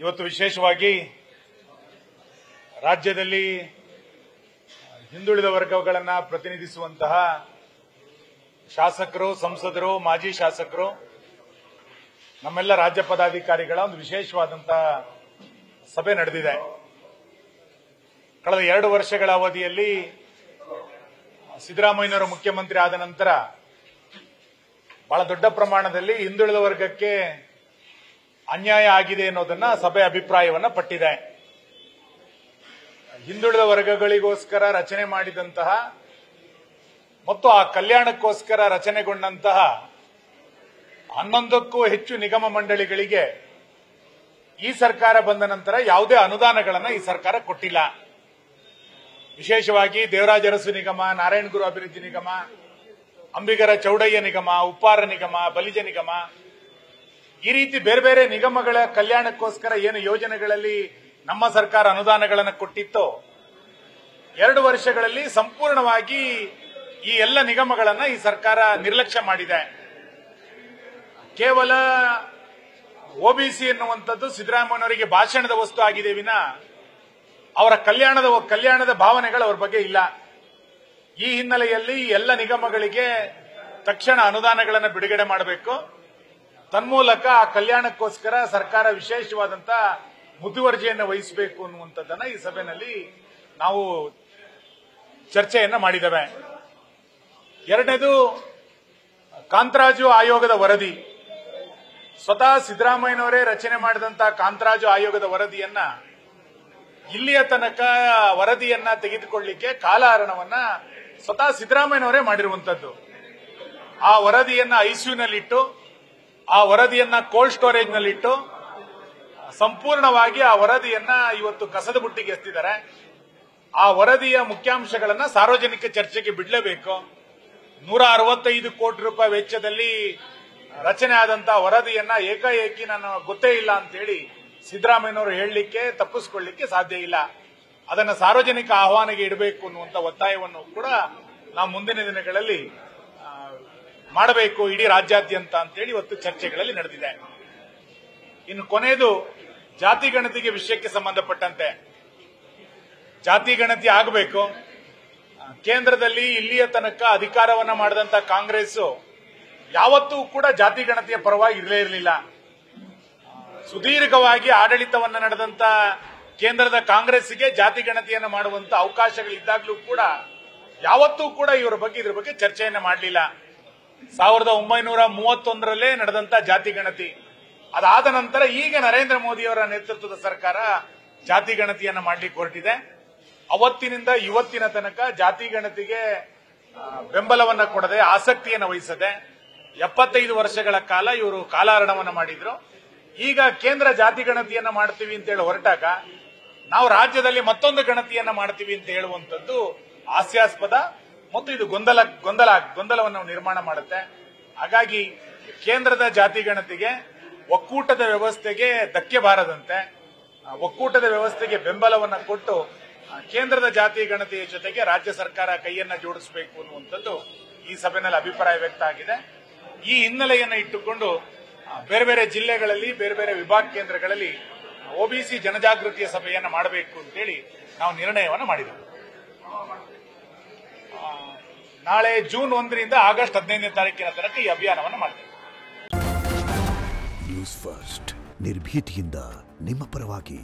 ಇವತ್ತು ವಿಶೇಷವಾಗಿ ರಾಜ್ಯದಲ್ಲಿ ಹಿಂದುಳಿದ ವರ್ಗಗಳನ್ನು ಪ್ರತಿನಿಧಿಸುವಂತಹ ಶಾಸಕರು, ಸಂಸದರು, ಮಾಜಿ ಶಾಸಕರು, ನಮ್ಮೆಲ್ಲ ರಾಜ್ಯ ಪದಾಧಿಕಾರಿಗಳ ಒಂದು ವಿಶೇಷವಾದಂತಹ ಸಭೆ ನಡೆದಿದೆ. ಕಳೆದ 2 ವರ್ಷಗಳ ಅವಧಿಯಲ್ಲಿ ಸಿದ್ದರಾಮಯ್ಯನವರು ಮುಖ್ಯಮಂತ್ರಿ ಆದ ನಂತರ ಬಹಳ ದೊಡ್ಡ ಪ್ರಮಾಣದಲ್ಲಿ ಹಿಂದುಳಿದ ವರ್ಗಕ್ಕೆ ಅನ್ಯಾಯ ಆಗಿದೆ ಅನ್ನೋದನ್ನ ಸಭೆ ಅಭಿಪ್ರಾಯವನ್ನ ಪಟ್ಟಿದೆ. ಹಿಂದುಳಿದ ವರ್ಗಗಳಿಗೋಸ್ಕರ ರಚನೆ ಮಾಡಿದಂತಹ ಮತ್ತು ಆ ಕಲ್ಯಾಣಕ್ಕೋಸ್ಕರ ರಚನೆಗೊಂಡಂತಹ 11ಕ್ಕೂ ಹೆಚ್ಚು ನಿಗಮ ಮಂಡಳಿಗಳಿಗೆ ಈ ಸರ್ಕಾರ ಬಂದ ನಂತರ ಯಾವುದೇ ಅನುದಾನಗಳನ್ನು ಈ ಸರ್ಕಾರ ಕೊಟ್ಟಿಲ್ಲ. ವಿಶೇಷವಾಗಿ ದೇವರಾಜ ಅರಸು ನಿಗಮ, ನಾರಾಯಣಗುರು ಅಭಿವೃದ್ಧಿ ನಿಗಮ, ಅಂಬಿಗರ ಚೌಡಯ್ಯ ನಿಗಮ, ಉಪ್ಪಾರ ನಿಗಮ, ಬಲಿಜ ನಿಗಮ, ಈ ರೀತಿ ಬೇರೆ ಬೇರೆ ನಿಗಮಗಳ ಕಲ್ಯಾಣಕ್ಕೋಸ್ಕರ ಏನು ಯೋಜನೆಗಳಲ್ಲಿ ನಮ್ಮ ಸರ್ಕಾರ ಅನುದಾನಗಳನ್ನು ಕೊಟ್ಟಿತ್ತೋ 2 ವರ್ಷಗಳಲ್ಲಿ ಸಂಪೂರ್ಣವಾಗಿ ಈ ಎಲ್ಲ ನಿಗಮಗಳನ್ನು ಈ ಸರ್ಕಾರ ನಿರ್ಲಕ್ಷ್ಯ ಮಾಡಿದೆ. ಕೇವಲ ಒಬಿಸಿ ಎನ್ನುವಂಥದ್ದು ಸಿದ್ದರಾಮಯ್ಯನವರಿಗೆ ಭಾಷಣದ ವಸ್ತು ಆಗಿದೆ ವಿನ ಅವರ ಕಲ್ಯಾಣದ ಭಾವನೆಗಳು ಅವರ ಬಗ್ಗೆ ಇಲ್ಲ. ಈ ಹಿನ್ನೆಲೆಯಲ್ಲಿ ಎಲ್ಲ ನಿಗಮಗಳಿಗೆ ತಕ್ಷಣ ಅನುದಾನಗಳನ್ನು ಬಿಡುಗಡೆ ಮಾಡಬೇಕು. ತನ್ಮೂಲಕ ಆ ಕಲ್ಯಾಣಕ್ಕೋಸ್ಕರ ಸರ್ಕಾರ ವಿಶೇಷವಾದಂತಹ ಮುತುವರ್ಜಿಯನ್ನು ವಹಿಸಬೇಕು ಅನ್ನುವಂಥದ್ದನ್ನ ಈ ಸಭೆಯಲ್ಲಿ ನಾವು ಚರ್ಚೆಯನ್ನ ಮಾಡಿದ್ದೇವೆ. ಎರಡನೇದು, ಕಾಂತರಾಜು ಆಯೋಗದ ವರದಿ. ಸ್ವತಃ ಸಿದ್ದರಾಮಯ್ಯನವರೇ ರಚನೆ ಮಾಡಿದಂತಹ ಕಾಂತರಾಜು ಆಯೋಗದ ವರದಿಯನ್ನ ಇಲ್ಲಿಯ ತನಕ ವರದಿಯನ್ನ ತೆಗೆದುಕೊಳ್ಳಲಿಕ್ಕೆ ಕಾಲಹರಣವನ್ನ ಸ್ವತಃ ಸಿದ್ದರಾಮಯ್ಯನವರೇ ಮಾಡಿರುವಂತದ್ದು. ಆ ವರದಿಯನ್ನ ಐಸಿಯುನಲ್ಲಿಟ್ಟು, ಆ ವರದಿಯನ್ನ ಕೋಲ್ಡ್ ಸ್ಟೋರೇಜ್ನಲ್ಲಿಟ್ಟು ಸಂಪೂರ್ಣವಾಗಿ ಆ ವರದಿಯನ್ನ ಇವತ್ತು ಕಸದ ಬುಟ್ಟಿಗೆ ಎತ್ತಿದ್ದಾರೆ. ಆ ವರದಿಯ ಮುಖ್ಯಾಂಶಗಳನ್ನ ಸಾರ್ವಜನಿಕ ಚರ್ಚೆಗೆ ಬಿಡಲೇಬೇಕು. 165 ಕೋಟಿ ರೂಪಾಯಿ ವೆಚ್ಚದಲ್ಲಿ ರಚನೆ ಆದಂತಹ ವರದಿಯನ್ನ ಏಕಾಏಕಿ ನಾನು ಗೊತ್ತೇ ಇಲ್ಲ ಅಂತೇಳಿ ಸಿದ್ದರಾಮಯ್ಯನವರು ಹೇಳಲಿಕ್ಕೆ, ತಪ್ಪಿಸಿಕೊಳ್ಳಲಿಕ್ಕೆ ಸಾಧ್ಯ ಇಲ್ಲ. ಅದನ್ನ ಸಾರ್ವಜನಿಕ ಆಹ್ವಾನಿಗೆ ಇಡಬೇಕು ಅನ್ನುವಂಥ ಒತ್ತಾಯವನ್ನು ಕೂಡ ನಾವು ಮುಂದಿನ ದಿನಗಳಲ್ಲಿ ಮಾಡಬೇಕು ಇಡೀ ರಾಜ್ಯಾದ್ಯಂತ ಅಂತೇಳಿ ಇವತ್ತು ಚರ್ಚೆಗಳಲ್ಲಿ ನಡೆದಿದೆ. ಇನ್ನು ಕೊನೆಯದು, ಜಾತಿ ಗಣತಿಗೆ ವಿಷಯಕ್ಕೆ ಸಂಬಂಧಪಟ್ಟಂತೆ ಜಾತಿ ಗಣತಿ ಆಗಬೇಕು. ಕೇಂದ್ರದಲ್ಲಿ ಇಲ್ಲಿಯ ತನಕ ಅಧಿಕಾರವನ್ನ ಮಾಡಿದಂತ ಕಾಂಗ್ರೆಸ್ ಯಾವತ್ತೂ ಕೂಡ ಜಾತಿ ಗಣತಿಯ ಪರವಾಗಿ ಇರಲೇ ಇರಲಿಲ್ಲ. ಸುದೀರ್ಘವಾಗಿ ಆಡಳಿತವನ್ನ ನಡೆದಂತ ಕೇಂದ್ರದ ಕಾಂಗ್ರೆಸ್ಗೆ ಜಾತಿ ಗಣತಿಯನ್ನು ಮಾಡುವಂತ ಅವಕಾಶಗಳಿದ್ದಾಗಲೂ ಕೂಡ ಯಾವತ್ತೂ ಕೂಡ ಇದ್ರ ಬಗ್ಗೆ ಚರ್ಚೆಯನ್ನ ಮಾಡಲಿಲ್ಲ. 1931ರಲ್ಲೇ ನಡೆದಂತ ಜಾತಿ ಗಣತಿ, ಅದಾದ ನಂತರ ಈಗ ನರೇಂದ್ರ ಮೋದಿಯವರ ನೇತೃತ್ವದ ಸರ್ಕಾರ ಜಾತಿ ಗಣತಿಯನ್ನ ಮಾಡಲಿಕ್ಕೆ ಹೊರಟಿದೆ. ಅವತ್ತಿನಿಂದ ಇವತ್ತಿನ ತನಕ ಜಾತಿ ಗಣತಿಗೆ ಬೆಂಬಲವನ್ನ ಕೊಡದೆ, ಆಸಕ್ತಿಯನ್ನು ವಹಿಸದೆ 75 ವರ್ಷಗಳ ಕಾಲ ಇವರು ಕಾಲಹರಣವನ್ನ ಮಾಡಿದ್ರು. ಈಗ ಕೇಂದ್ರ ಜಾತಿ ಗಣತಿಯನ್ನ ಮಾಡ್ತೀವಿ ಅಂತ ಹೇಳಿ ಹೊರಟಾಗ ನಾವು ರಾಜ್ಯದಲ್ಲಿ ಮತ್ತೊಂದು ಗಣತಿಯನ್ನ ಮಾಡ್ತೀವಿ ಅಂತ ಹೇಳುವಂತದ್ದು ಹಾಸ್ಯಾಸ್ಪದ ಮತ್ತು ಇದು ಗೊಂದಲವನ್ನು ನಿರ್ಮಾಣ ಮಾಡುತ್ತೆ. ಹಾಗಾಗಿ ಕೇಂದ್ರದ ಜಾತಿ ಗಣತಿಗೆ ಒಕ್ಕೂಟದ ವ್ಯವಸ್ಥೆಗೆ ಧಕ್ಕೆ ಬಾರದಂತೆ, ಒಕ್ಕೂಟದ ವ್ಯವಸ್ಥೆಗೆ ಬೆಂಬಲವನ್ನ ಕೊಟ್ಟು ಕೇಂದ್ರದ ಜಾತಿ ಗಣತಿಯ ಜೊತೆಗೆ ರಾಜ್ಯ ಸರ್ಕಾರ ಕೈಯನ್ನ ಜೋಡಿಸಬೇಕು ಅನ್ನುವಂಥದ್ದು ಈ ಸಭೆಯಲ್ಲಿ ಅಭಿಪ್ರಾಯ ವ್ಯಕ್ತ ಆಗಿದೆ. ಈ ಹಿನ್ನೆಲೆಯನ್ನು ಇಟ್ಟುಕೊಂಡು ಬೇರೆ ಬೇರೆ ಜಿಲ್ಲೆಗಳಲ್ಲಿ, ಬೇರೆ ಬೇರೆ ವಿಭಾಗ ಕೇಂದ್ರಗಳಲ್ಲಿ ಒಬಿಸಿ ಜನಜಾಗೃತಿಯ ಸಭೆಯನ್ನು ಮಾಡಬೇಕು ಅಂತೇಳಿ ನಾವು ನಿರ್ಣಯವನ್ನು ಮಾಡಿದ್ದೇವೆ. ನಾಳೆ ಜೂನ್ 1ರಿಂದ ಆಗಸ್ಟ್ 15ನೇ ತಾರೀಕಿನ ತನಕ ಈ ಅಭಿಯಾನವನ್ನು ಮಾಡ್ತೇವೆ. ನ್ಯೂಸ್ ಫಸ್ಟ್, ನಿರ್ಭೀತಿಯಿಂದ ನಿಮ್ಮ ಪರವಾಗಿ.